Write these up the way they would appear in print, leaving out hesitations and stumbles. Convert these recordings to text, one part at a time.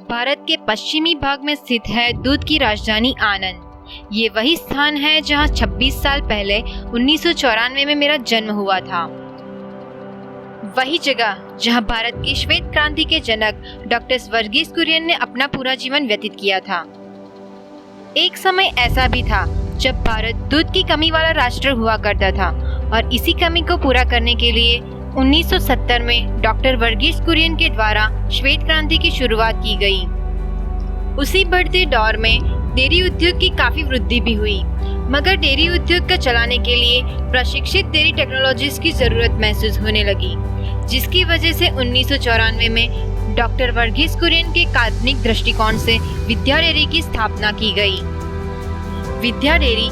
भारत के पश्चिमी भाग में स्थित है दूध की राजधानी आनंद। ये वही स्थान है जहां 26 साल पहले 1994 में मेरा जन्म हुआ था। वही जगह जहां भारत की श्वेत क्रांति के जनक डॉक्टर वर्गीस कुरियन ने अपना पूरा जीवन व्यतीत किया था। एक समय ऐसा भी था जब भारत दूध की कमी वाला राष्ट्र हुआ करता था और इसी कमी को पूरा करने के लिए 1970 में डॉक्टर वर्गीस कुरियन के द्वारा श्वेत क्रांति की शुरुआत की गई। उसी बढ़ते दौर में डेयरी उद्योग की काफी वृद्धि भी हुई, मगर डेयरी उद्योग को चलाने के लिए प्रशिक्षित डेयरी टेक्नोलॉजिस्ट की जरूरत महसूस होने लगी, जिसकी वजह से 1994 में डॉक्टर वर्गीस कुरियन के काल्पनिक दृष्टिकोण से विद्या डेयरी की स्थापना की गई। विद्या डेयरी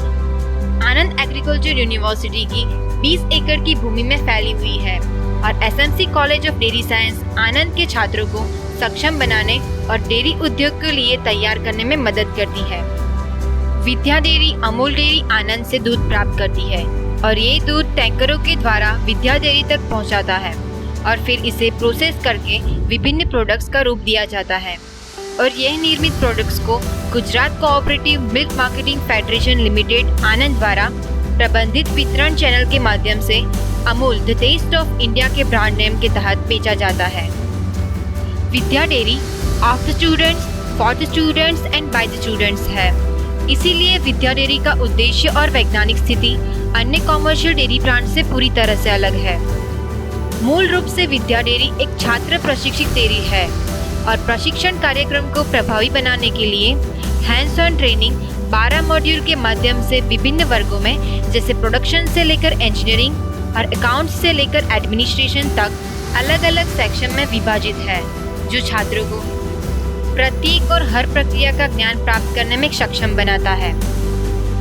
आनंद एग्रीकल्चर यूनिवर्सिटी की 20 एकड़ की भूमि में फैली हुई है और SMC college of dairy science Anand के छात्रों को सक्षम बनाने और डेयरी उद्योग के लिए तैयार करने में मदद करती है। विद्या डेयरी अमूल डेयरी आनंद से दूध प्राप्त करती है और ये दूध टैंकरों के द्वारा विद्या डेयरी तक पहुंचाता है और फिर इसे प्रोसेस करके विभिन्न प्रोडक्ट्स का रूप दिया जाता है और यह निर्मित प्रोडक्ट्स को Gujarat cooperative milk marketing federation limited Anand द्वारा प्रबंधित वितरण चैनल के माध्यम से Amul the taste of India के ब्रांड नेम के तहत बेचा जाता है। Vidya dairy of the students, for the students and by the students है। इसीलिए विद्या डेयरी का उद्देश्य और वैज्ञानिक स्थिति अन्य कॉमर्शियल डेयरी ब्रांड से पूरी तरह से अलग है। मूल रूप से विद्या डेयरी एक छात्र प्रशिक्षित डेयरी है और प्रशिक्षण कार्यक्रम को प्रभावी बनाने के लिए हैंड्स ऑन ट्रेनिंग 12 मॉड्यूल के माध्यम से विभिन्न वर्गों में, जैसे प्रोडक्शन से लेकर इंजीनियरिंग और अकाउंट्स से लेकर एडमिनिस्ट्रेशन तक अलग अलग सेक्शन में विभाजित है, जो छात्रों को प्रत्येक और हर प्रक्रिया का ज्ञान प्राप्त करने में सक्षम बनाता है।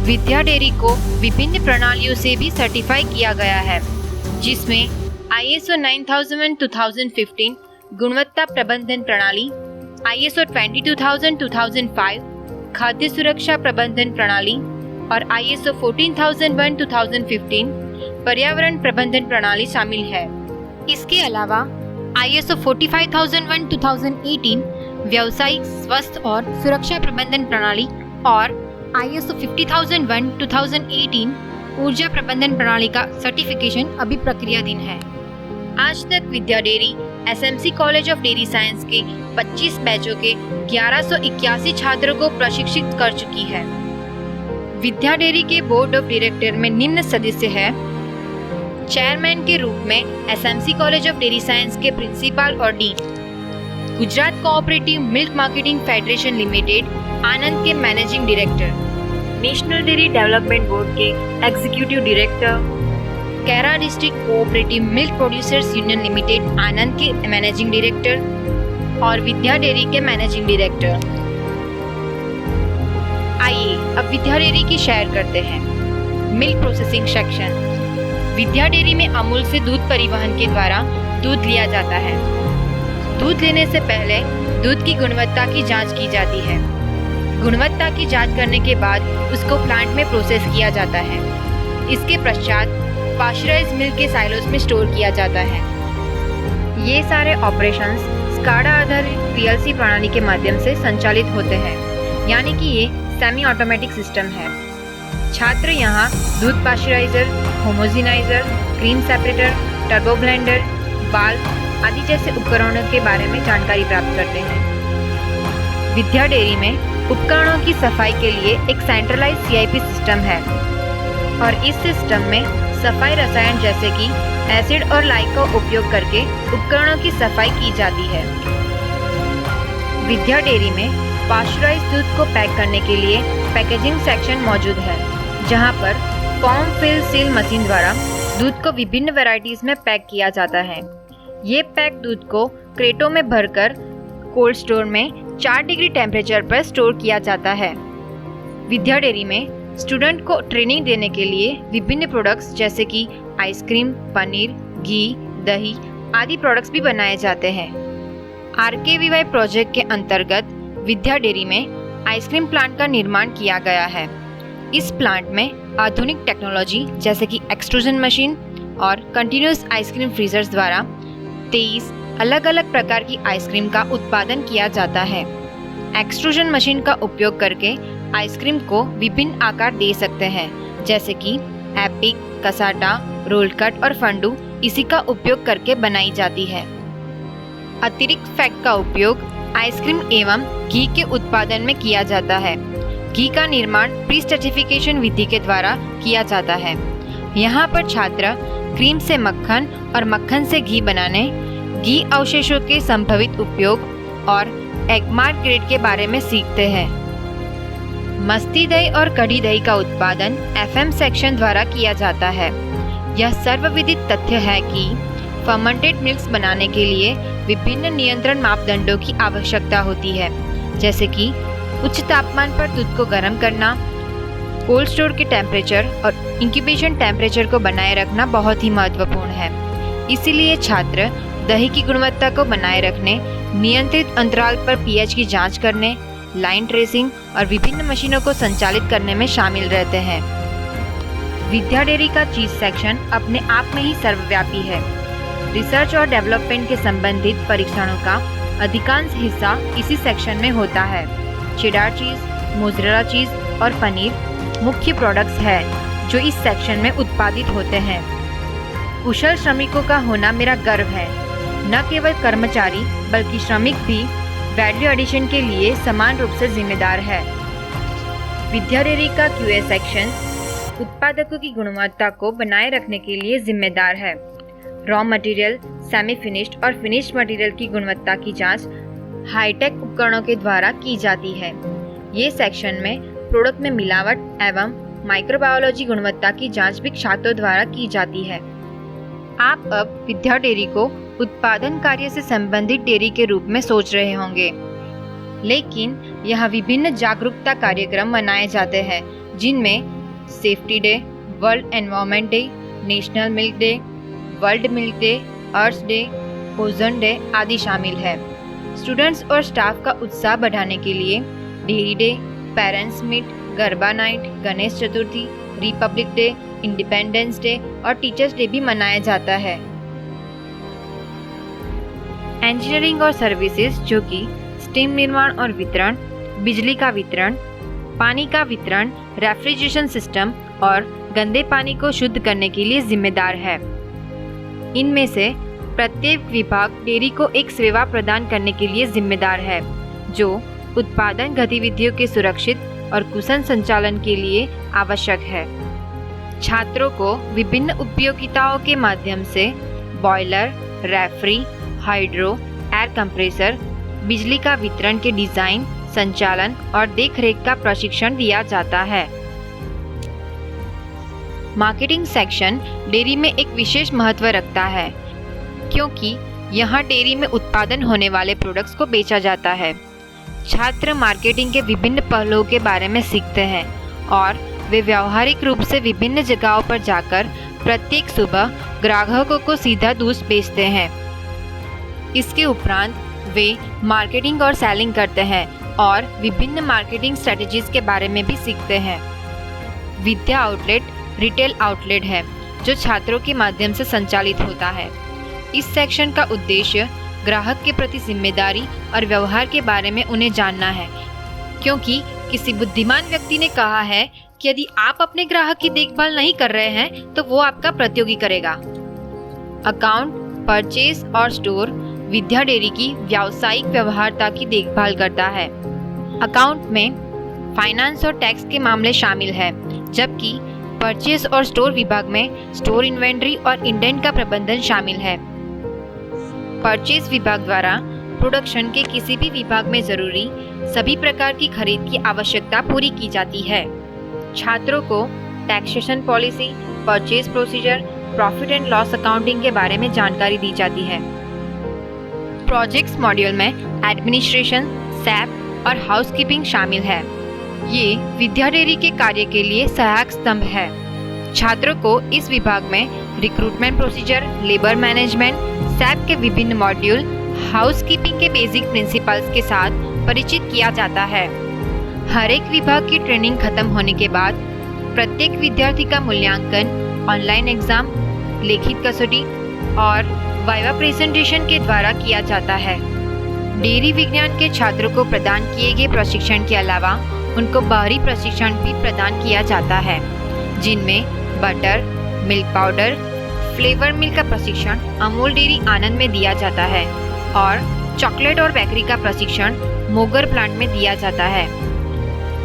विद्या डेयरी को विभिन्न प्रणालियों से भी सर्टिफाई किया गया है, जिसमें ISO 9000-2015 गुणवत्ता प्रबंधन प्रणाली, ISO 22000-2005 खाद्य सुरक्षा प्रबंधन प्रणाली और ISO 14001-2015 पर्यावरण प्रबंधन प्रणाली शामिल है। इसके अलावा ISO 45001-2018 व्यावसायिक स्वास्थ्य और सुरक्षा प्रबंधन प्रणाली और ISO 50001-2018 ऊर्जा प्रबंधन प्रणाली का सर्टिफिकेशन अभी प्रक्रियाधीन है। आज तक Vidya dairy SMC college of dairy science के 25 बैचों के 1181 छात्रों को प्रशिक्षित कर चुकी है। विद्या डेयरी के बोर्ड ऑफ डायरेक्टर में निम्न सदस्य है। चेयरमैन के रूप में SMC college of dairy science के प्रिंसिपल और dean, Gujarat cooperative milk marketing federation limited Anand के managing director, national dairy development board के executive director, Kaira district cooperative milk producers union limited Anand के मैनेजिंग डायरेक्टर और विद्या डेयरी के मैनेजिंग डायरेक्टर। आइए अब Vidya dairy की शेयर करते हैं। Milk processing section. Vidya dairy में अमूल से दूध परिवहन के द्वारा दूध लिया जाता है। दूध लेने से पहले दूध की गुणवत्ता की जांच की जाती है। गुणवत्ता की जांच करने के बाद उसको प्लांट में प्रोसेस किया जाता है। इसके पश्चात पाश्चराइज्ड मिल्क के साइलोस में स्टोर किया जाता है। ये सारे ऑपरेशंस स्काडा आधारित PLC प्रणाली के माध्यम से संचालित होते हैं, यानी कि ये सेमी ऑटोमेटिक सिस्टम है। छात्र यहाँ दूध pasteuriser, homogeniser, cream separator, turbo blender, बाल्ब आदि जैसे उपकरणों के बारे में जानकारी प्राप्त करते हैं। विद्या डेयरी में उपकरणों की सफाई के लिए एक सेंट्रलाइज्ड CIP सिस्टम है और इस सिस्टम में सफाई रसायन जैसे कि एसिड और लाइक का उपयोग करके उपकरणों की सफाई की जाती है। विद्या डेयरी में पाश्चराइज्ड दूध को पैक करने के लिए पैकेजिंग सेक्शन मौजूद है, जहां पर फॉर्म फिल सील मशीन द्वारा दूध को विभिन्न वैरायटीज में पैक किया जाता है। ये पैक दूध को क्रेटों में भरकर कोल्ड स्टोर में 4 डिग्री टेम्परेचर पर स्टोर किया जाता है। विद्या डेयरी में स्टूडेंट को ट्रेनिंग देने के लिए विभिन्न प्रोडक्ट्स जैसे कि आइसक्रीम, पनीर, घी, दही आदि प्रोडक्ट्स भी बनाए जाते हैं। RKVY प्रोजेक्ट के अंतर्गत विद्या डेयरी में आइसक्रीम प्लांट का निर्माण किया गया है। इस प्लांट में आधुनिक टेक्नोलॉजी जैसे कि एक्सट्रूजन मशीन और कंटिन्यूअस आइसक्रीम फ्रीजर्स द्वारा 23 अलग अलग प्रकार की आइसक्रीम का उत्पादन किया जाता है। एक्सट्रूजन मशीन का उपयोग करके आइसक्रीम को विभिन्न आकार दे सकते हैं, जैसे कि एपिक, कसाटा, रोल कट और फंडू इसी का उपयोग करके बनाई जाती है। अतिरिक्त फैट का उपयोग आइसक्रीम एवं घी के उत्पादन में किया जाता है। घी का निर्माण प्री स्टैटिफिकेशन विधि के द्वारा किया जाता है। यहाँ पर छात्र क्रीम से मक्खन और मक्खन से घी बनाने, घी अवशेषों के संभवित उपयोग और एगमार्क ग्रेड के बारे में सीखते हैं। मस्ती दही और कढ़ी दही का उत्पादन FM सेक्शन द्वारा किया जाता है। यह सर्वविदित तथ्य है कि फर्मेंटेड मिल्क्स बनाने के लिए विभिन्न नियंत्रण मापदंडों की आवश्यकता होती है, जैसे कि उच्च तापमान पर दूध को गर्म करना, कोल्ड स्टोर के टेम्परेचर और इंक्यूबेशन टेम्परेचर को बनाए रखना बहुत ही महत्वपूर्ण है। इसीलिए छात्र दही की गुणवत्ता को बनाए रखने, नियंत्रित अंतराल पर pH की जांच करने, लाइन ट्रेसिंग और विभिन्न मशीनों को संचालित करने में शामिल रहते हैं। विद्या डेयरी का चीज सेक्शन अपने आप में ही सर्वव्यापी है। रिसर्च और डेवलपमेंट के संबंधित परीक्षणों का अधिकांश हिस्सा इसी सेक्शन में होता है। चेडार चीज, मोज़रेला चीज और पनीर मुख्य प्रोडक्ट्स हैं जो इस सेक्शन में उत्पादित होते हैं। कुशल श्रमिकों का होना मेरा गर्व है। न केवल कर्मचारी बल्कि श्रमिक भी वैल्यू एडिशन के लिए समान रूप से जिम्मेदार है। विद्या डेयरी का QA सेक्शन उत्पादकों की गुणवत्ता को बनाए रखने के लिए जिम्मेदार है। रॉ मटेरियल, सेमी फिनिश्ड और फिनिश्ड मटेरियल की गुणवत्ता की जांच हाईटेक उपकरणों के द्वारा की जाती है। ये सेक्शन में प्रोडक्ट में मिलावट एवं माइक्रोबायोलॉजी गुणवत्ता की जांच भी छात्रों द्वारा की जाती है। आप अब विद्या डेयरी को उत्पादन कार्य से संबंधित डेयरी के रूप में सोच रहे होंगे, लेकिन यहाँ विभिन्न जागरूकता कार्यक्रम मनाए जाते हैं, जिनमें safety day, world environment day, national milk day, world milk day, earth day, ozone day आदि शामिल है। स्टूडेंट्स और स्टाफ का उत्साह बढ़ाने के लिए dairy day, parents meet, garba night, Ganesh Chaturthi, republic day, independence day और टीचर्स डे भी मनाया जाता है। इंजीनियरिंग और सर्विसेज, जो कि स्टीम निर्माण और वितरण, बिजली का वितरण, पानी का वितरण, रेफ्रिजरेशन सिस्टम और गंदे पानी को शुद्ध करने के लिए जिम्मेदार है। इनमें से प्रत्येक विभाग डेयरी को एक सेवा प्रदान करने के लिए जिम्मेदार है, जो उत्पादन गतिविधियों के सुरक्षित और कुशल संचालन के लिए आवश्यक है। छात्रों को विभिन्न उपयोगिताओं के माध्यम से boiler, referee, hydro, air compressor, बिजली का वितरण के डिजाइन, संचालन और देखरेख का प्रशिक्षण दिया जाता है। मार्केटिंग सेक्शन डेयरी में एक विशेष महत्व रखता है, क्योंकि यहाँ डेयरी में उत्पादन होने वाले प्रोडक्ट्स को बेचा जाता है। छात्र मार्केटिंग के विभिन्न पहलुओं के बारे में सीखते हैं और वे व्यावहारिक रूप से विभिन्न जगहों पर जाकर प्रत्येक सुबह ग्राहकों को सीधा दूध बेचते हैं। इसके उपरांत वे मार्केटिंग और सेलिंग करते हैं और विभिन्न मार्केटिंग स्ट्रेटजीज के बारे में भी सीखते हैं। विद्या आउटलेट रिटेल आउटलेट है, जो छात्रों के माध्यम से संचालित होता है। इस सेक्शन का उद्देश्य ग्राहक के प्रति जिम्मेदारी और व्यवहार के बारे में उन्हें जानना है, क्योंकि किसी बुद्धिमान व्यक्ति ने कहा है कि यदि आप अपने ग्राहक की देखभाल नहीं कर रहे हैं तो वो आपका प्रतियोगी करेगा। अकाउंट, परचेज और स्टोर विद्या डेयरी की व्यावसायिक व्यवहार्यता की देखभाल करता है। अकाउंट में फाइनेंस और टैक्स के मामले शामिल हैं, जबकि परचेज और स्टोर विभाग में स्टोर इन्वेंट्री और इंडेंट का प्रबंधन शामिल है। परचेज विभाग द्वारा प्रोडक्शन के किसी भी विभाग में जरूरी सभी प्रकार की खरीद की आवश्यकता पूरी की जाती है। छात्रों को taxation policy, purchase procedure, profit and loss accounting के बारे में जानकारी दी जाती है। प्रोजेक्ट्स मॉड्यूल में एडमिनिस्ट्रेशन, सैप और हाउसकीपिंग शामिल है। ये विद्या डेयरी के कार्य के लिए सहायक स्तंभ है। छात्रों को इस विभाग में recruitment procedure, labour management, SAP के विभिन्न मॉड्यूल, हाउसकीपिंग के बेसिक प्रिंसिपल्स के साथ परिचित किया जाता है। हर एक विभाग की ट्रेनिंग खत्म होने के बाद प्रत्येक विद्यार्थी का मूल्यांकन ऑनलाइन एग्जाम, लिखित कसौटी और वाइवा प्रेजेंटेशन के द्वारा किया जाता है। डेयरी विज्ञान के छात्रों को प्रदान किए गए प्रशिक्षण के अलावा उनको बाहरी प्रशिक्षण भी प्रदान किया जाता है, जिनमें butter, milk powder, flavour milk का प्रशिक्षण अमूल डेयरी आनंद में दिया जाता है और चॉकलेट और बेकरी का प्रशिक्षण मोगर प्लांट में दिया जाता है।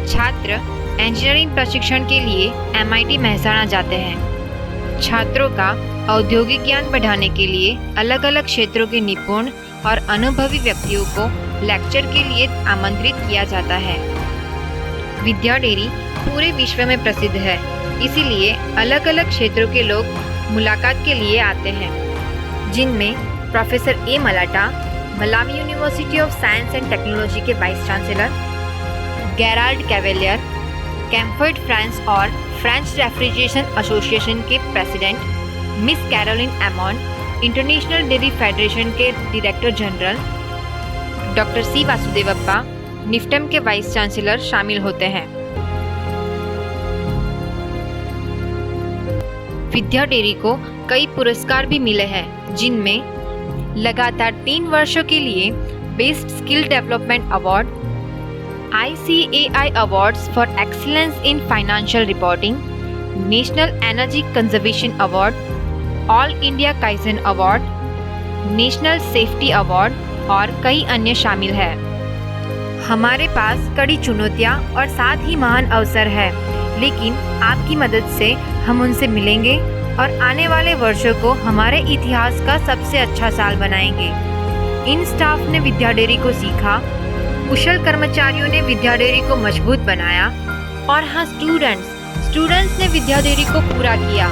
छात्र इंजीनियरिंग प्रशिक्षण के लिए MIT मेहसाणा जाते हैं। छात्रों का औद्योगिक ज्ञान बढ़ाने के लिए अलग अलग क्षेत्रों के निपुण और अनुभवी व्यक्तियों को लेक्चर के लिए आमंत्रित किया जाता है। विद्या डेयरी पूरे विश्व में प्रसिद्ध है, इसीलिए अलग अलग क्षेत्रों के लोग मुलाकात के लिए आते हैं, जिनमें professor A Malata, Malawi university of science and technology के वाइस चांसलर, गेराल्ड कैवेलियर, कैम्फर्ट फ्रांस और फ्रेंच रेफ्रिजरेशन एसोसिएशन के president, miss Caroline Emond, international dairy federation के director general, doctor C Vasudevappa, NIFTEM के वाइस चांसलर शामिल होते हैं। विद्या डेयरी को कई पुरस्कार भी मिले हैं, जिनमें लगातार 3 वर्षों के लिए best skill development award, ICAI awards for excellence in financial reporting, national energy conservation award, all India kaizen award, national safety award और कई अन्य शामिल है। हमारे पास कड़ी चुनौतियाँ और साथ ही महान अवसर है, लेकिन आपकी मदद से हम उनसे मिलेंगे और आने वाले वर्षों को हमारे इतिहास का सबसे अच्छा साल बनाएंगे। इन स्टाफ ने विद्या डेयरी को सीखा, कुशल कर्मचारियों ने विद्या डेयरी को मजबूत बनाया और हाँ स्टूडेंट्स ने विद्या डेयरी को पूरा किया।